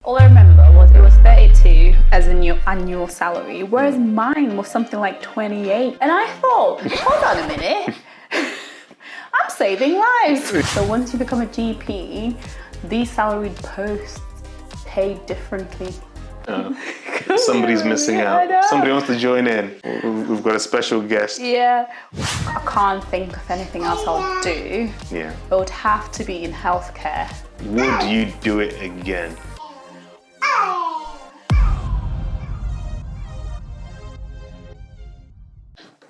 All I remember was it was 32 as a new annual salary, whereas mine was something like 28. And I thought, hold on a minute, I'm saving lives. So once you become a GP, these salaried posts pay differently. Somebody's missing out. Somebody wants to join in. We've got a special guest. Yeah. I can't think of anything else I'll do. Yeah. It would have to be in healthcare. Would you do it again?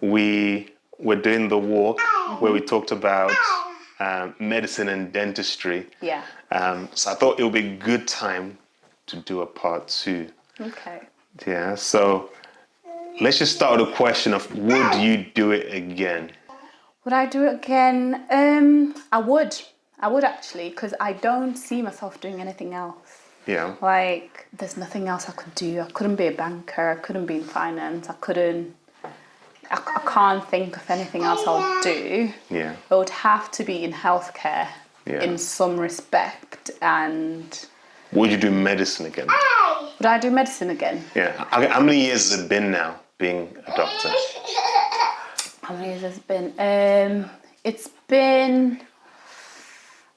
We were doing the walk where we talked about medicine and dentistry. Yeah. So I thought it would be a good time to do a part 2. Okay. Yeah, so let's just start with a question of, would you do it again? Would I do it again? I would. I would actually, because I don't see myself doing anything else. Yeah. Like, there's nothing else I could do. I couldn't be a banker. I couldn't be in finance. I can't think of anything else I'll do. Yeah. It would have to be in healthcare in some respect. And Would you do medicine again? would I do medicine again? Yeah. How many years has it been now being a doctor? How many years has it been? It's been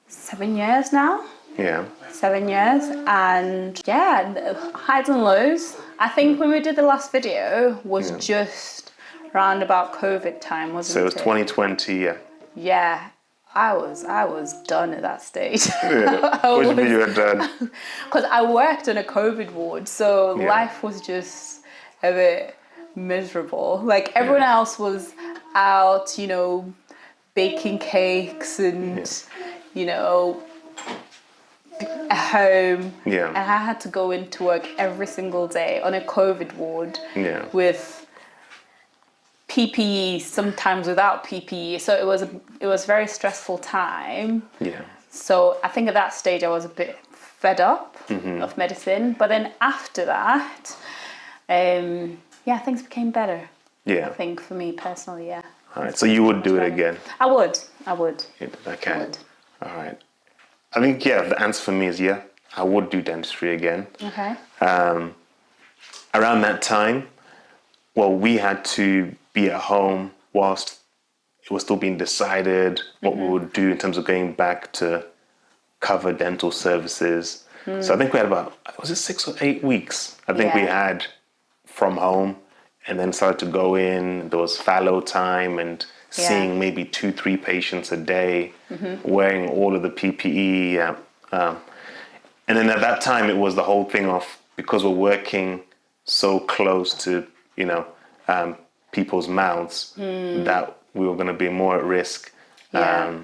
7 years now. Yeah. 7 years, and yeah, highs and lows. I think when we did the last video was just round about COVID time, wasn't it? So it was 2020, yeah. Yeah, I was done at that stage. Yeah. What do you mean you were done? Because I worked in a COVID ward, so life was just a bit miserable. Like everyone else was out, baking cakes and, at home. Yeah. And I had to go into work every single day on a COVID ward with PPE, sometimes without PPE. So it was a very stressful time. Yeah. So I think at that stage I was a bit fed up of medicine. But then after that, things became better. Yeah. I think for me personally, yeah. All right. So you would do it again? I would. Okay. I would. All right. I think, the answer for me is I would do dentistry again. Okay. Around that time, we had to be at home whilst it was still being decided what we would do in terms of going back to cover dental services. So I think we had about, was it 6 or 8 weeks? I think we had from home, and then started to go in. There was fallow time and seeing maybe 2-3 patients a day, wearing all of the PPE. And then at that time, it was the whole thing of, because we're working so close to, people's mouths, that we were going to be more at risk. Yeah.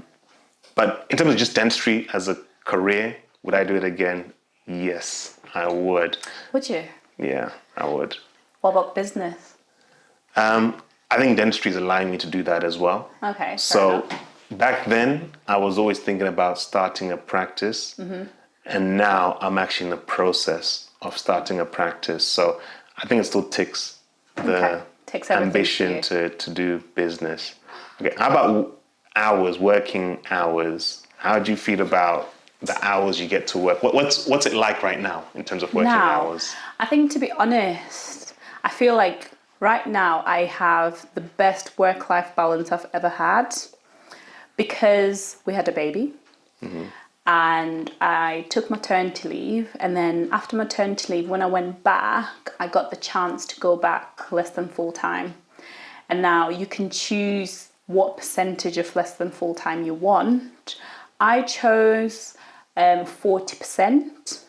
But in terms of just dentistry as a career, would I do it again? Yes, I would. Would you? Yeah, I would. What about business? I think dentistry is allowing me to do that as well. Okay. So back then, I was always thinking about starting a practice, and now I'm actually in the process of starting a practice. So I think it still ticks the ambition to do business. Okay, how about working hours? How do you feel about the hours you get to work? What's it like right now in terms of working hours? I think, to be honest, I feel like right now I have the best work-life balance I've ever had, because we had a baby and I took maternity leave, and then after maternity leave, when I went back, I got the chance to go back less than full-time. And now you can choose what percentage of less than full-time you want. I chose 40%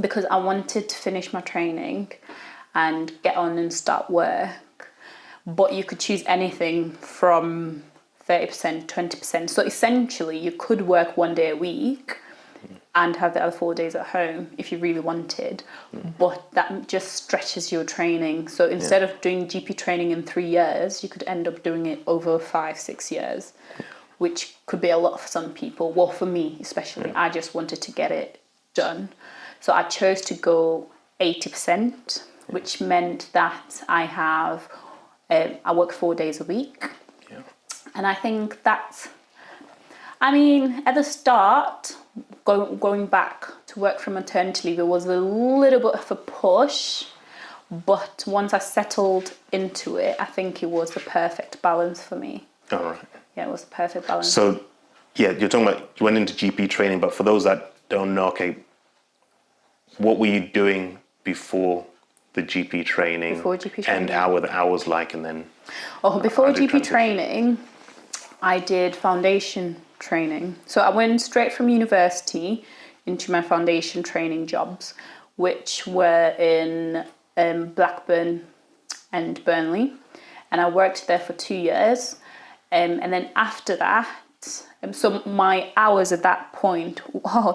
because I wanted to finish my training and get on and start work. But you could choose anything from 30%, 20%. So essentially you could work 1 day a week and have the other 4 days at home if you really wanted. But that just stretches your training. So instead of doing GP training in 3 years, you could end up doing it over 5-6 years, which could be a lot for some people. Well, for me especially, I just wanted to get it done. So I chose to go 80%, which meant that I work 4 days a week. And I think at the start, going back to work from maternity leave, it was a little bit of a push. But once I settled into it, I think it was the perfect balance for me. All right. Yeah, it was a perfect balance. So, yeah, you're talking about you went into GP training, but for those that don't know, okay, what were you doing before the GP training? Before GP training. And how were the hours like? And then before did GP transition? training, I did foundation training. So I went straight from university into my foundation training jobs, which were in Blackburn and Burnley, and I worked there for 2 years. And then after that, so my hours at that point,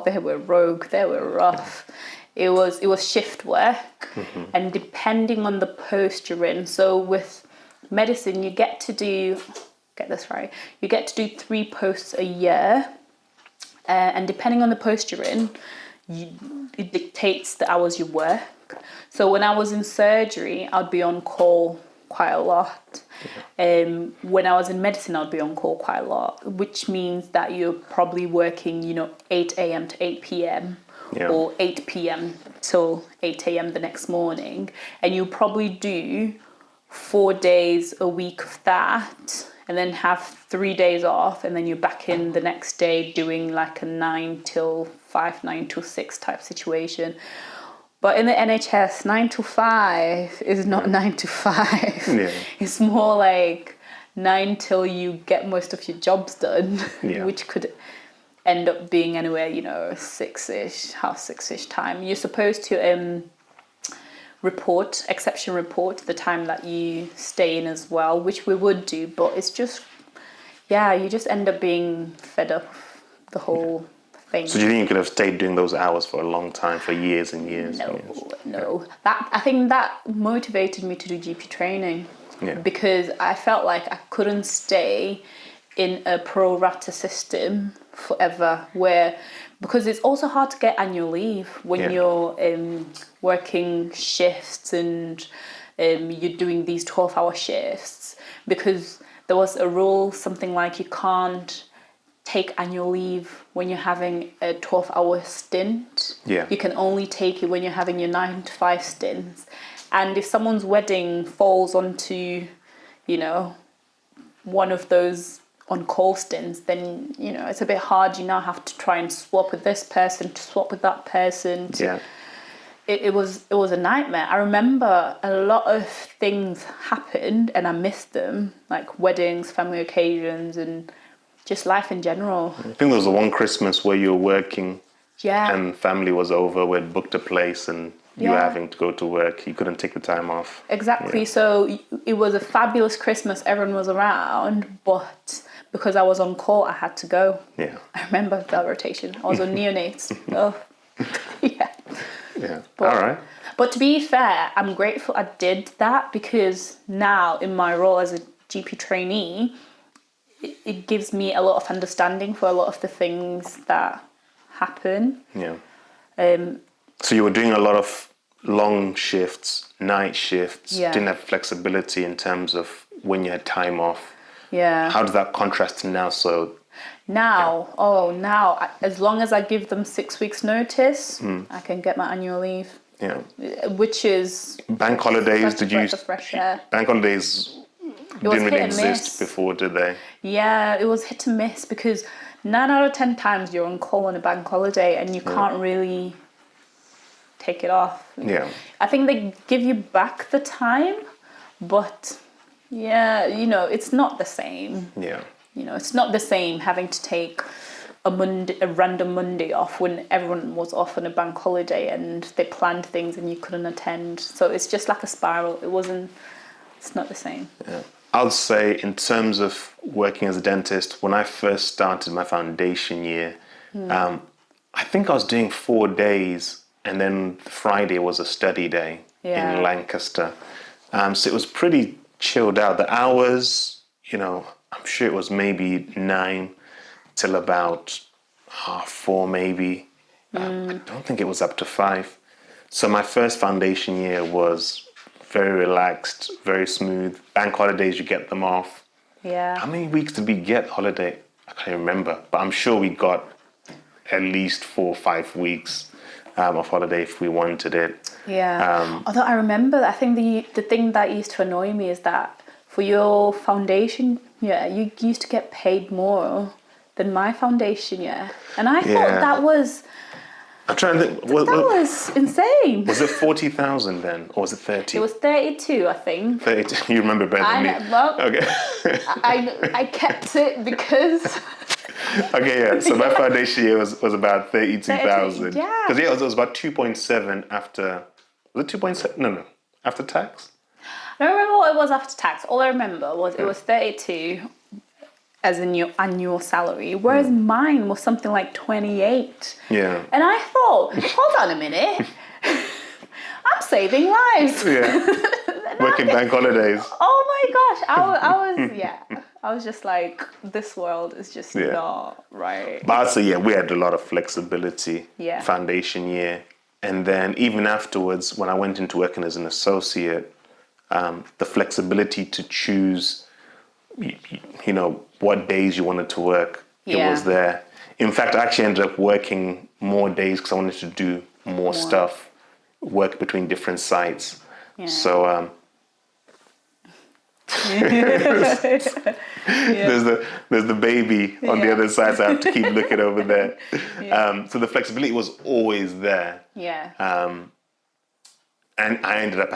they were rogue, they were rough. It was shift work, and depending on the post you're in. So with medicine, you get to do, get this right, you get to do 3 posts a year, and depending on the post you're in, it dictates the hours you work. So when I was in surgery, I'd be on call quite a lot. When I was in medicine, I'd be on call quite a lot, which means that you're probably working, 8 a.m. to 8 p.m. or 8 p.m. till 8 a.m. the next morning. And you probably do 4 days a week of that, and then have 3 days off, and then you're back in the next day doing like a 9 till 5, 9 till 6 type situation. But in the NHS, 9 to 5 is not 9 to 5. Yeah. It's more like 9 till you get most of your jobs done, which could end up being anywhere, 6-ish, half 6-ish time. You're supposed to exception report the time that you stay in as well, which we would do, but it's just, you just end up being fed up with the whole thing. So do you think you could have stayed doing those hours for a long time, for years and years? No. I think that motivated me to do GP training, because I felt like I couldn't stay in a pro rata system forever, because it's also hard to get annual leave when you're working shifts and you're doing these 12-hour shifts, because there was a rule, something like you can't take annual leave when you're having a 12-hour stint. You can only take it when you're having your 9 to 5 stints. And if someone's wedding falls onto, one of those on-call stints, then, it's a bit hard. You now have to try and swap with this person, to swap with that person. It was a nightmare. I remember a lot of things happened and I missed them, like weddings, family occasions, and just life in general. I think there was one Christmas where you were working and family was over, we'd booked a place and you were having to go to work. You couldn't take the time off. Exactly. So it was a fabulous Christmas. Everyone was around, but because I was on call, I had to go. I remember that rotation. I was on neonates. All right. But to be fair, I'm grateful I did that, because now in my role as a GP trainee, it gives me a lot of understanding for a lot of the things that happen. So you were doing a lot of long shifts, night shifts, didn't have flexibility in terms of when you had time off. How does that contrast to now? So now, as long as I give them 6 weeks notice, I can get my annual leave. Which is bank holidays. Did you fresh air. Bank holidays didn't really exist before, did they? Yeah, it was hit and miss, because 9 out of 10 times you're on call on a bank holiday and you can't really take it off. I think they give you back the time, but it's not the same. It's not the same having to take a random Monday off when everyone was off on a bank holiday and they planned things and you couldn't attend. So it's just like a spiral. It's not the same. I'll say, in terms of working as a dentist, when I first started my foundation year, I think I was doing 4 days, and then Friday was a study day in Lancaster. So it was pretty chilled out. The hours, I'm sure it was maybe 9 till about 4:30 maybe. I don't think it was up to 5. So my first foundation year was very relaxed, very smooth. Bank holidays, you get them off. How many weeks did we get holiday? I can't remember, but I'm sure we got at least 4 or 5 weeks of holiday if we wanted it. Yeah. Although I remember, I think the thing that used to annoy me is that for your foundation, you used to get paid more than my foundation, and I thought that was. I'm trying to think. That was insane. Was it 40,000 then, or was it 30? It was 32, I think. 32. You remember better than me. Well, okay. I kept it because. Okay, yeah. So my foundation year was about 32,000. Yeah. Because it was about 2.7 after. Was it 2.7? No. After tax. I don't remember what it was after tax. All I remember was it was 32 as in your annual salary, whereas mine was something like 28. Yeah. And I thought, hold on a minute, I'm saving lives. Yeah. Working bank holidays. Oh my gosh, I was just like, this world is just not right. But I'd say, we had a lot of flexibility. Yeah. Foundation year. And then even afterwards, when I went into working as an associate, the flexibility to choose, what days you wanted to work, it was there. In fact, I actually ended up working more days because I wanted to do more stuff, work between different sites. Yeah. So there's the baby on the other side, so I have to keep looking over there. Yeah. So the flexibility was always there. Yeah. And I ended up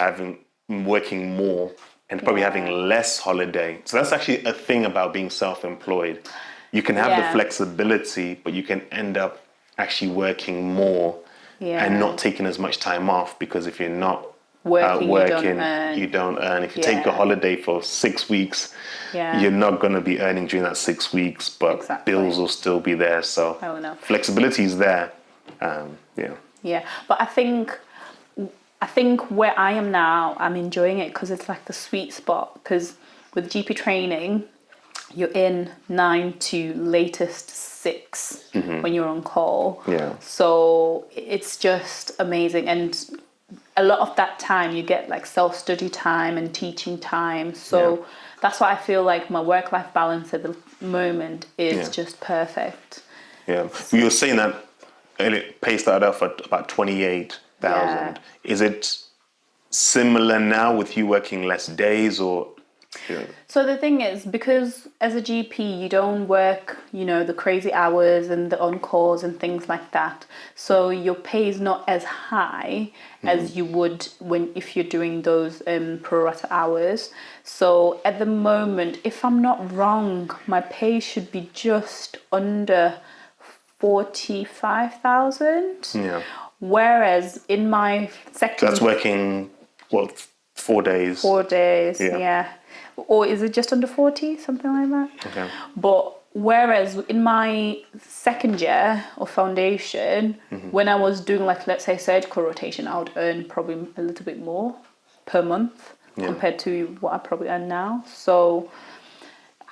working more and probably having less holiday. So that's actually a thing about being self-employed. You can have the flexibility, but you can end up actually working more and not taking as much time off, because if you're not working, you don't earn. If you take a holiday for 6 weeks, you're not going to be earning during that 6 weeks, but bills will still be there. So flexibility is there. Yeah, but I think where I am now, I'm enjoying it because it's like the sweet spot. Because with GP training, you're in 9 to latest 6 when you're on call. Yeah. So it's just amazing. And a lot of that time you get like self-study time and teaching time. So that's why I feel like my work-life balance at the moment is just perfect. Yeah. You were saying that it pay started off at about 28,000. Yeah. Is it similar now with you working less days or? So the thing is, because as a GP you don't work, the crazy hours and the on-calls and things like that. So your pay is not as high as you would if you're doing those pro rata hours. So at the moment, if I'm not wrong, my pay should be just under 45,000. Yeah. Whereas in my second... So that's working, 4 days? 4 days, yeah. Or is it just under 40, something like that? Okay. But whereas in my second year of foundation, when I was doing let's say surgical rotation, I would earn probably a little bit more per month compared to what I probably earn now. So,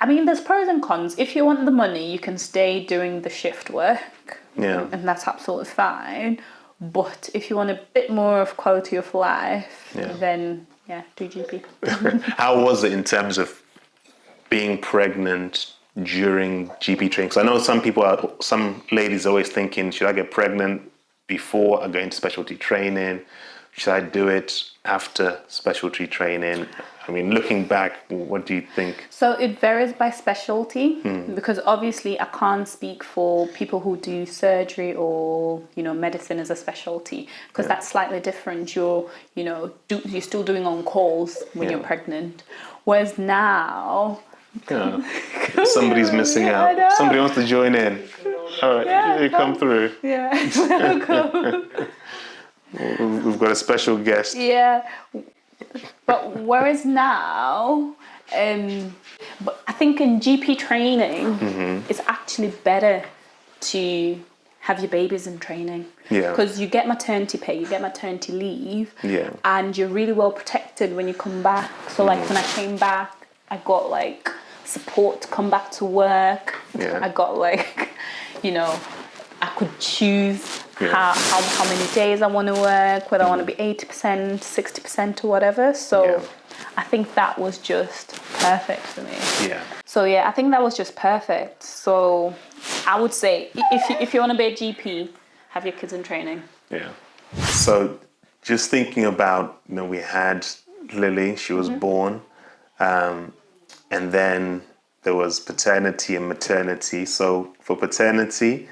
I mean, there's pros and cons. If you want the money, you can stay doing the shift work. Yeah. And that's absolutely fine. But if you want a bit more of quality of life, then do GP. How was it in terms of being pregnant during GP training? Because I know some ladies are always thinking, should I get pregnant before I go into specialty training? Should I do it after specialty training? I mean, looking back, what do you think? So it varies by specialty, because obviously I can't speak for people who do surgery or, medicine as a specialty, because that's slightly different. You're still doing on calls when you're pregnant. Whereas now... somebody's missing out. Somebody wants to join in. All right, come through. Yeah, welcome. We've got a special guest. Yeah. But whereas now, but I think in GP training, it's actually better to have your babies in training. Yeah. Because you get maternity pay, you get maternity leave. Yeah. And you're really well protected when you come back. So when I came back, I got support to come back to work. Yeah. I got I could choose how many days I want to work, whether I want to be 80%, 60% or whatever. So I think that was just perfect for me. Yeah. So yeah, I think that was just perfect. So I would say if you want to be a GP, have your kids in training. Yeah. So just thinking about, we had Lily, she was born, and then there was paternity and maternity. So for paternity,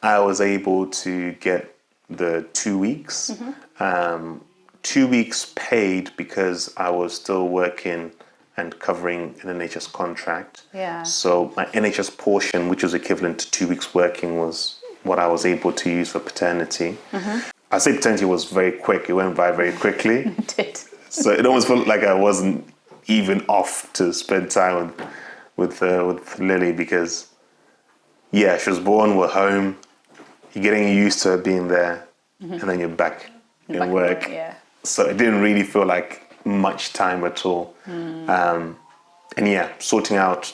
I was able to get the 2 weeks, 2 weeks paid because I was still working and covering an NHS contract. Yeah. So my NHS portion, which was equivalent to 2 weeks working, was what I was able to use for paternity. I say paternity was very quick. It went by very quickly. It did. So it almost felt like I wasn't even off to spend time with Lily because, yeah, she was born, we're home, you're getting used to her being there, and then you're back in work. Yeah. So it didn't really feel like much time at all. And yeah, sorting out,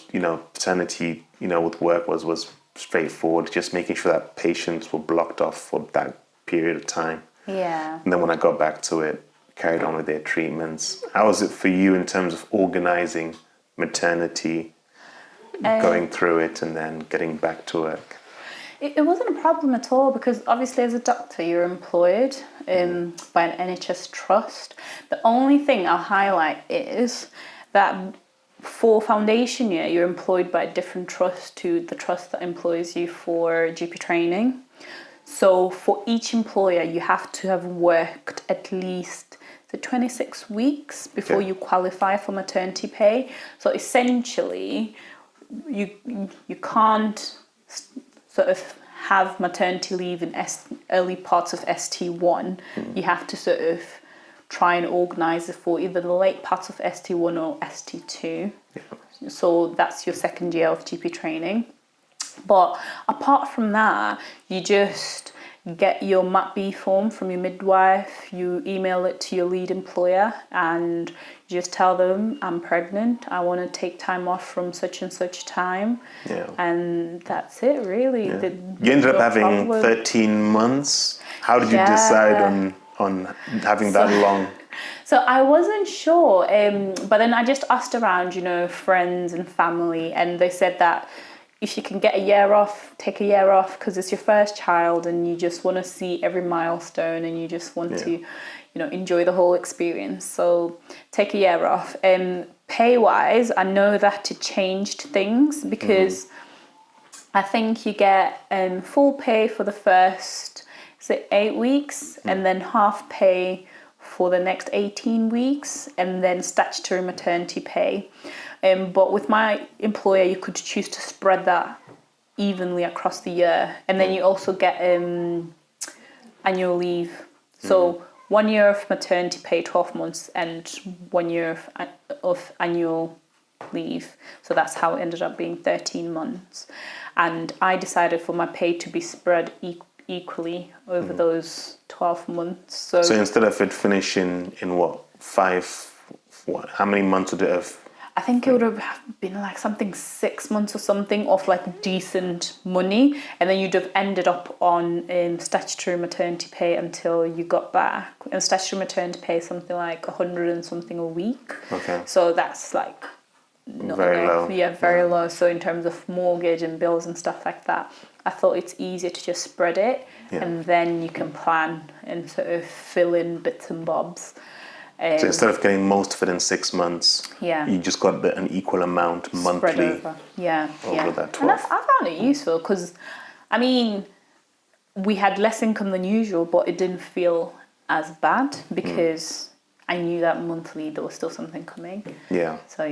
paternity, with work was straightforward. Just making sure that patients were blocked off for that period of time. Yeah. And then when I got back to it, carried on with their treatments. How was it for you in terms of organizing maternity, going through it, and then getting back to work? It wasn't a problem at all because obviously as a doctor you're employed by an NHS trust. The only thing I'll highlight is that for foundation year you're employed by a different trust to the trust that employs you for GP training. So for each employer you have to have worked at least the 26 weeks before you qualify for maternity pay. So essentially you can't sort of have maternity leave in early parts of ST1. You have to sort of try and organise it for either the late parts of ST1 or ST2. Yeah. So that's your second year of GP training. But apart from that, you just get your MAP-B form from your midwife, you email it to your lead employer, and you just tell them, I'm pregnant, I want to take time off from such and such time. Yeah. And that's it, really. Yeah. You ended up having 13 months. How did you decide on having that long? So I wasn't sure, but then I just asked around, friends and family, and they said that if you can get a year off, take a year off because it's your first child and you just want to see every milestone and you just want to, enjoy the whole experience. So take a year off. Pay-wise, I know that it changed things because I think you get full pay for the first, 8 weeks and then half pay for the next 18 weeks and then statutory maternity pay. But with my employer, you could choose to spread that evenly across the year. And then you also get annual leave. So 1 year of maternity pay, 12 months, and 1 year of annual leave. So that's how it ended up being 13 months. And I decided for my pay to be spread equally over those 12 months. So instead of it finishing in how many months would it have? I think it would have been like something 6 months or something of like decent money, and then you'd have ended up on statutory maternity pay until you got back. And statutory maternity pay is something like 100 and something a week. Okay. So that's like not very enough. low. Yeah, very low. So in terms of mortgage and bills and stuff like that, I thought it's easier to just spread it, and then you can plan and sort of fill in bits and bobs. So instead of getting most of it in 6 months, you just got an equal amount monthly. Spread over. Over that 12. And I found it useful because, we had less income than usual, but it didn't feel as bad because I knew that monthly there was still something coming. Yeah. So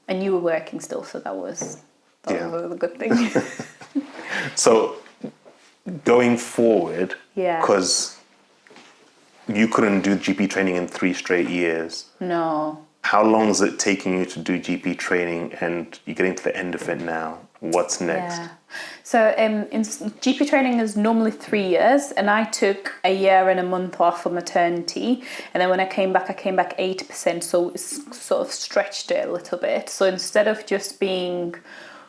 and you were working still, so that was a good thing. So going forward, because you couldn't do GP training in 3 straight years. No. How long is it taking you to do GP training, and you're getting to the end of it now? What's next? Yeah. So GP training is normally 3 years, and I took a year and a month off for maternity, and then when I came back 80%, so it's sort of stretched it a little bit. So instead of just being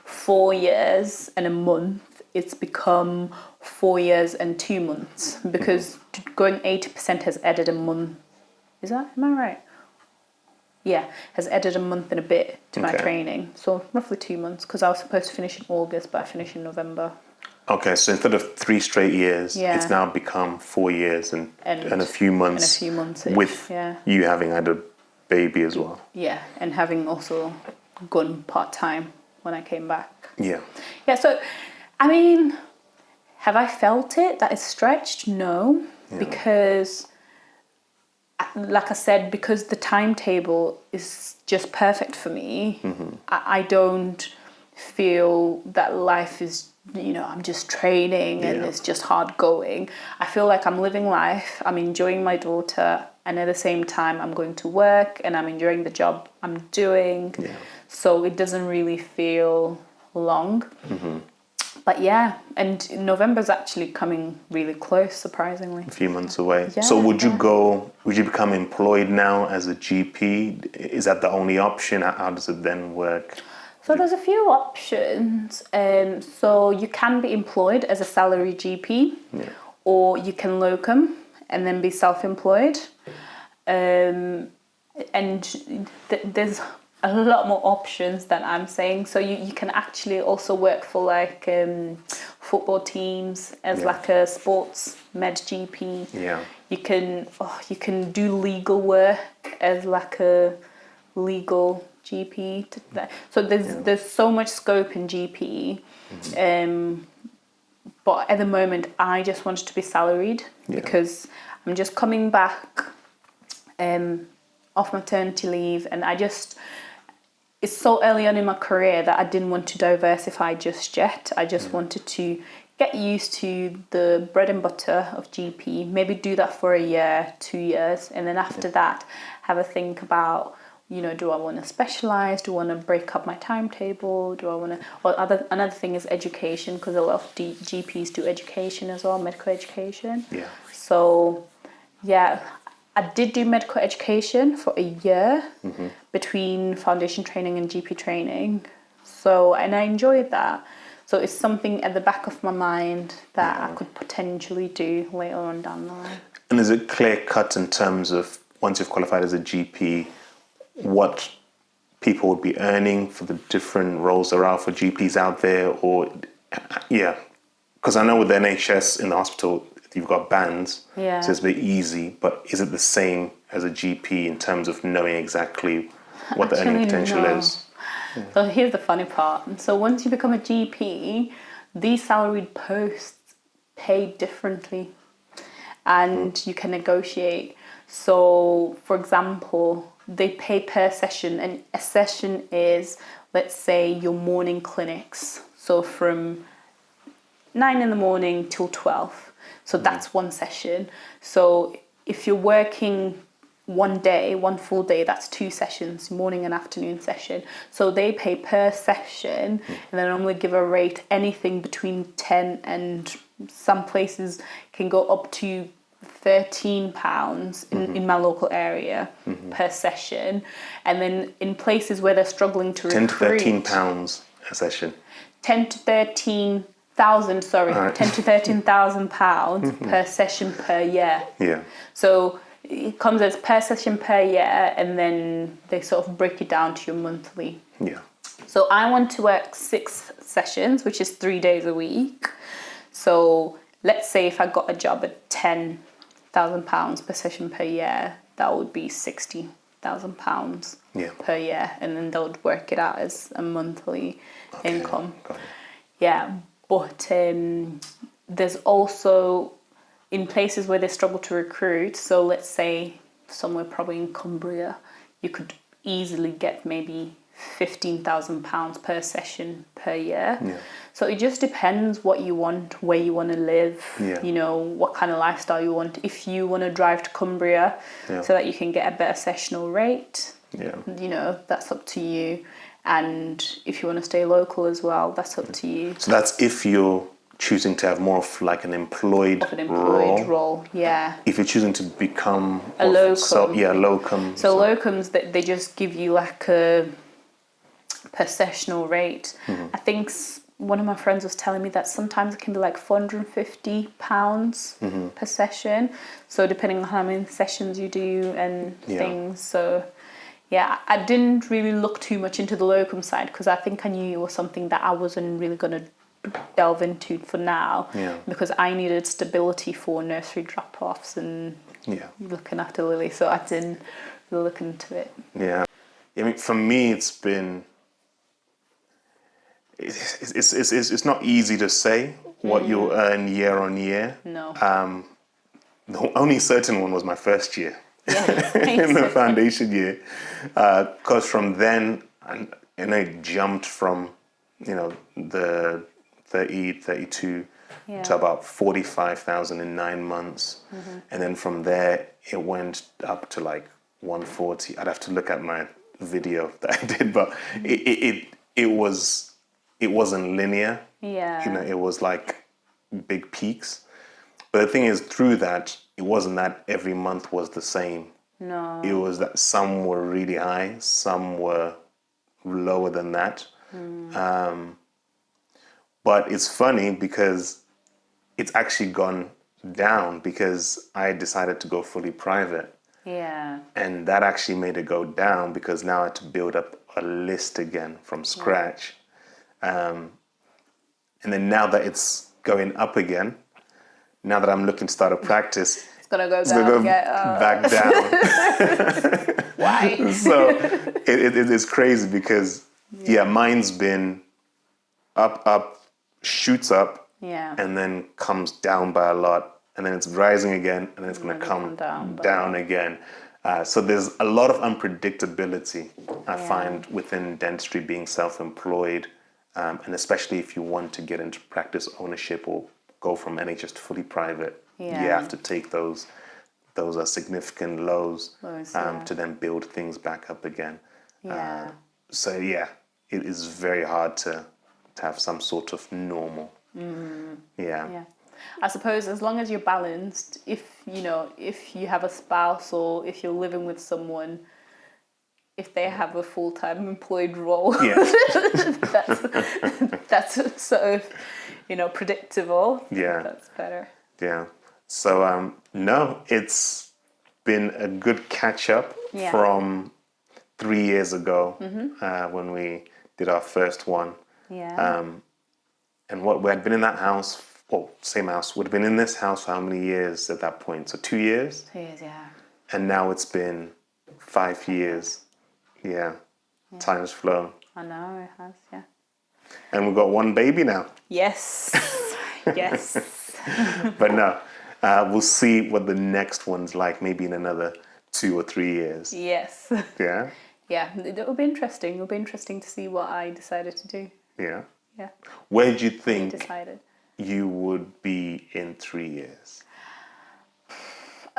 4 years and a month, it's become 4 years and 2 months because going 80% has added a month. Am I right? has added a month and a bit to my Okay. training. So roughly 2 months, because I was supposed to finish in August, but I finished in November. Okay, so instead of 3 straight years, Yeah. it's now become 4 years and a few And months. a few months with you having had a baby as well. Yeah, and having also gone part-time when I came back. Yeah. Yeah, so, I mean, have I felt it that it's stretched? No, because, like I said, because the timetable is just perfect for me, I don't feel that life is, I'm just training and it's just hard going. I feel like I'm living life, I'm enjoying my daughter, and at the same time, I'm going to work and I'm enjoying the job I'm doing. Yeah. So it doesn't really feel long. But yeah, and November's actually coming really close, surprisingly. A few months away. Yeah, So would you become employed now as a GP? Is that the only option? How does it then work? So there's a few options. So you can be employed as a salary GP, or you can locum and then be self-employed. And there's a lot more options than I'm saying. So you can actually also work for like football teams as like a sports med GP. Yeah. You can do legal work as like a legal GP. So there's so much scope in GP. But at the moment, I just wanted to be salaried because I'm just coming back off maternity leave, and it's so early on in my career that I didn't want to diversify just yet. I just wanted to get used to the bread and butter of GP, maybe do that for a year, 2 years, and then after that, have a think about, do I want to specialize? Do I want to break up my timetable? Do I want to? Or another thing is education, because a lot of GPs do education as well, medical education. Yeah. So, yeah, I did do medical education for a year between foundation training and GP training. So, and I enjoyed that. So it's something at the back of my mind that I could potentially do later on down the line. And is it clear cut in terms of once you've qualified as a GP, what people would be earning for the different roles there are for GPs out there? Or, because I know with the NHS in the hospital, you've got bands, so it's a bit easy, but is it the same as a GP in terms of knowing exactly what the earning potential is? So here's the funny part. So once you become a GP, these salaried posts pay differently and you can negotiate. So, for example, they pay per session, and a session is, let's say, your morning clinics. So from 9 in the morning till 12. So that's one session. So if you're working one full day, that's 2 sessions, morning and afternoon session. So they pay per session, and they normally give a rate anything between 10 and some places can go up to £13 in my local area per session. And then in places where they're struggling to recruit, 10 to £13 a session. 10 to 13,000, sorry, Right. 10 to 13,000 pounds per session per year. Yeah. So it comes as per session per year, and then they sort of break it down to your monthly. Yeah. So I want to work 6 sessions, which is 3 days a week. So let's say if I got a job at £10,000 per session per year, that would be £60,000 per year, and then they would work it out as a monthly income. Got it. Yeah, but there's also in places where they struggle to recruit. So let's say somewhere probably in Cumbria, you could easily get maybe £15,000 per session per year. Yeah. So it just depends what you want, where you want to live, what kind of lifestyle you want. If you want to drive to Cumbria so that you can get a better sessional rate, that's up to you. And if you want to stay local as well, that's up to you. So that's if you're choosing to have more of like an employed role. Yeah. If you're choosing to become a locum. Locum. So locums, they just give you like a per sessional rate. I think one of my friends was telling me that sometimes it can be like £450 per session. So depending on how many sessions you do and things. So Yeah, I didn't really look too much into the locum side because I think I knew it was something that I wasn't really going to delve into for now. Yeah. Because I needed stability for nursery drop-offs and Yeah. looking after Lily, so I didn't really look into it. Yeah. I mean, for me, it's not easy to say what you'll earn year on year. No. The only certain one was my first year. Yeah. In the foundation year, because from then, and I jumped from, the 30, 32 Yeah. to about 45,000 in 9 months. And then from there, it went up to like 140. I'd have to look at my video that I did, but it wasn't linear. Yeah. It was like big peaks. But the thing is, through that, it wasn't that every month was the same. No. It was that some were really high, some were lower than that. But it's funny because it's actually gone down because I decided to go fully private. Yeah. And that actually made it go down because now I had to build up a list again from scratch. And then now that it's going up again, now that I'm looking to start a practice, It's gonna go it's going to down. go back down. Why? So it's crazy because, mine's been up, shoots up, Yeah. and then comes down by a lot, and then it's rising again, and then it's going to come down again. So there's a lot of unpredictability, I find, within dentistry being self-employed, and especially if you want to get into practice ownership or go from NHS to fully private, you have to take those are significant lows to then build things back up again. Yeah. So it is very hard to have some sort of normal. Yeah. I suppose as long as you're balanced, if you have a spouse or if you're living with someone, if they have a full-time employed role, that's sort of, predictable. Yeah. That's better. Yeah. So no, it's been a good catch up from 3 years ago when we did our first one. Yeah. And what we had been in that house, same house, would have been in this house for how many years at that point? So 2 years? 2 years, yeah. And now it's been 5 years. Yeah. Time's flown. I know, it has, yeah. And we've got one baby now. Yes. Yes. But no, we'll see what the next one's like, maybe in another 2 or 3 years. Yes. Yeah? Yeah, it'll be interesting. It'll be interesting to see what I decided to do. Yeah. Yeah. Where do you I think decided. you would be in 3 years?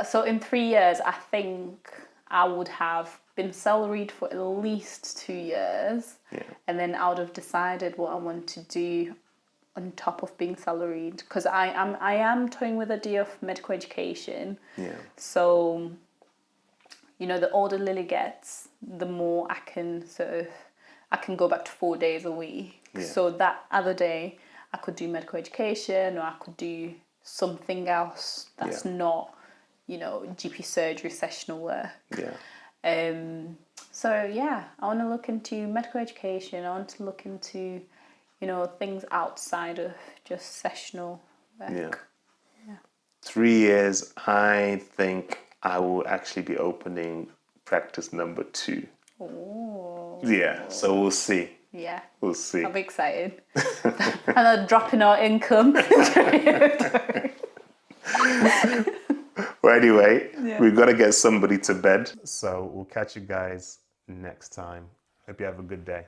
So in 3 years, I think I would have been salaried for at least 2 years. Yeah. And then I would have decided what I want to do on top of being salaried. Because I am toying with the idea of medical education. Yeah. So, the older Lily gets, the more I can go back to 4 days a week. Yeah. So that other day, I could do medical education or I could do something else that's not, GP surgery sessional work. Yeah. So I want to look into medical education. I want to look into, things outside of just sessional work. Yeah. 3 years, I think I will actually be opening practice number 2. Oh. Yeah, so we'll see. Yeah. We'll see. I'm excited. And dropping our income. Well, anyway, we've got to get somebody to bed. So we'll catch you guys next time. Hope you have a good day.